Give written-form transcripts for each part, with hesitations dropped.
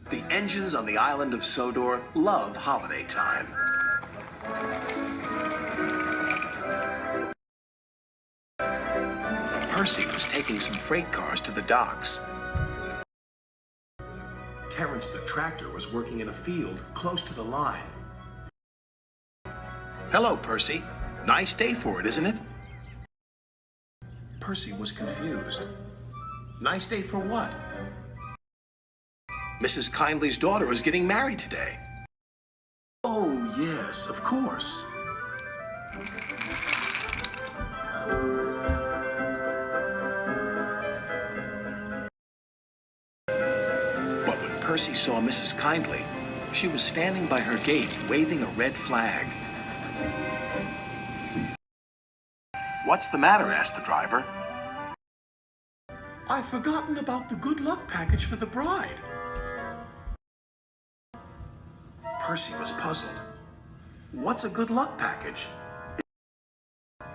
The engines on the island of Sodor love holiday time. Percy was taking some freight cars to the docks. Terrence the tractor was working in a field close to the line. Hello, Percy. Nice day for it, isn't it? Percy was confused. Nice day for what? Mrs. Kindly's daughter is getting married today. Oh, yes, of course. But when Percy saw Mrs. Kindly, she was standing by her gate waving a red flag. What's the matter? Asked the driver. I've forgotten about the good luck package for the bride. Percy was puzzled. What's a good luck package?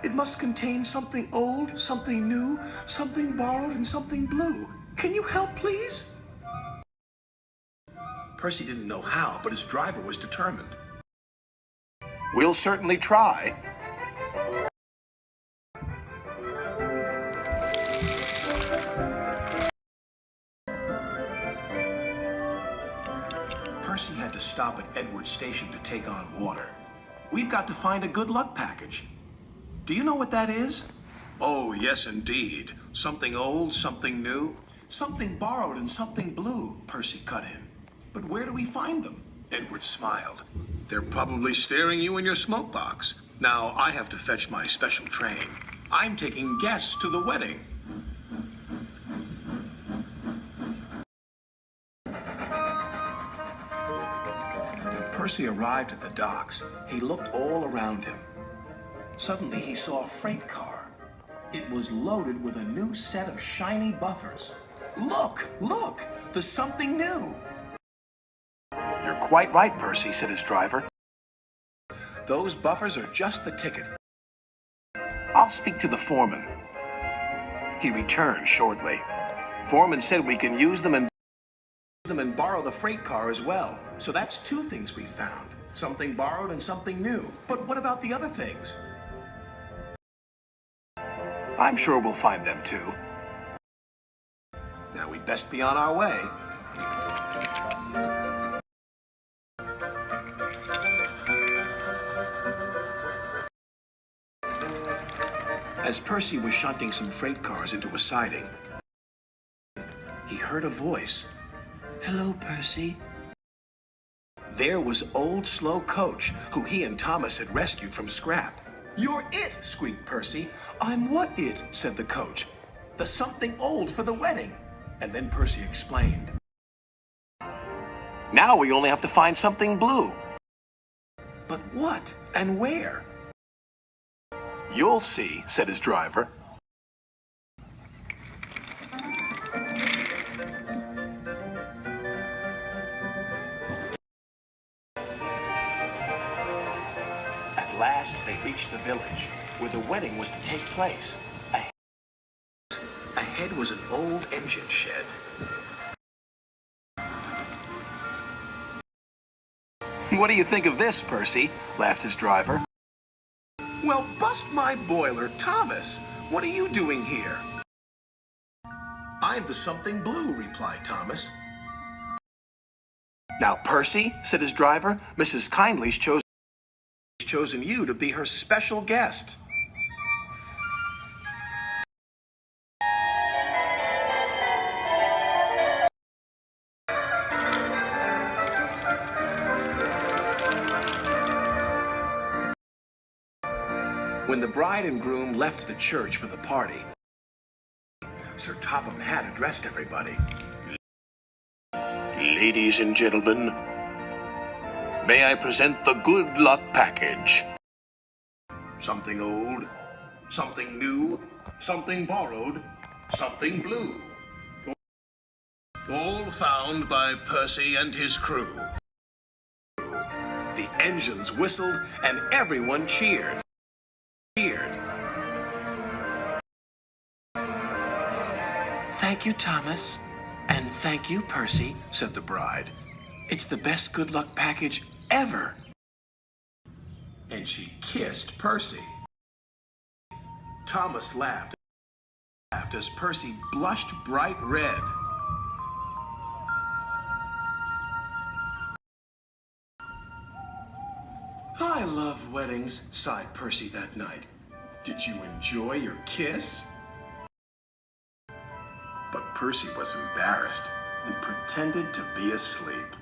It must contain something old, something new, something borrowed, and something blue. Can you help, please? Percy didn't know how, but his driver was determined. We'll certainly try. Percy had to stop at Edward's station to take on water. We've got to find a good luck package. Do you know what that is? Oh, yes, indeed. Something old, something new, something borrowed, and something blue, Percy cut in. But where do we find them? Edward smiled. They're probably staring you in your smoke box. Now, I have to fetch my special train. I'm taking guests to the wedding. When Percy arrived at the docks, he looked all around him. Suddenly, he saw a freight car. It was loaded with a new set of shiny buffers. Look, look, there's something new. You're quite right, Percy, said his driver. Those buffers are just the ticket. I'll speak to the foreman. He returned shortly. Foreman said we can use them and borrow the freight car as well. So that's two things we found. Something borrowed and something new. But what about the other things? I'm sure we'll find them too. Now we'd best be on our way. As Percy was shunting some freight cars into a siding, he heard a voice. Hello, Percy. There was old Slow Coach, who he and Thomas had rescued from scrap. You're it, squeaked Percy. I'm what it, said the coach. The something old for the wedding. And then Percy explained. Now we only have to find something blue. But what and where? You'll see, said his driver. At last, they reached the village, where the wedding was to take place. Ahead was an old engine shed. What do you think of this, Percy? Laughed his driver. Well, bust my boiler, Thomas. What are you doing here? I'm the something blue, replied Thomas. Now, Percy, said his driver, Mrs. Kindly's chosen you to be her special guest. When the bride and groom left the church for the party, Sir Topham Hatt addressed everybody. Ladies and gentlemen, may I present the good luck package. Something old, something new, something borrowed, something blue. All found by Percy and his crew. The engines whistled and everyone cheered. Thank you, Thomas. And thank you, Percy, said the bride. It's the best good luck package ever. And she kissed Percy. Thomas laughed as Percy blushed bright red. I love weddings, sighed Percy that night. Did you enjoy your kiss? But Percy was embarrassed and pretended to be asleep.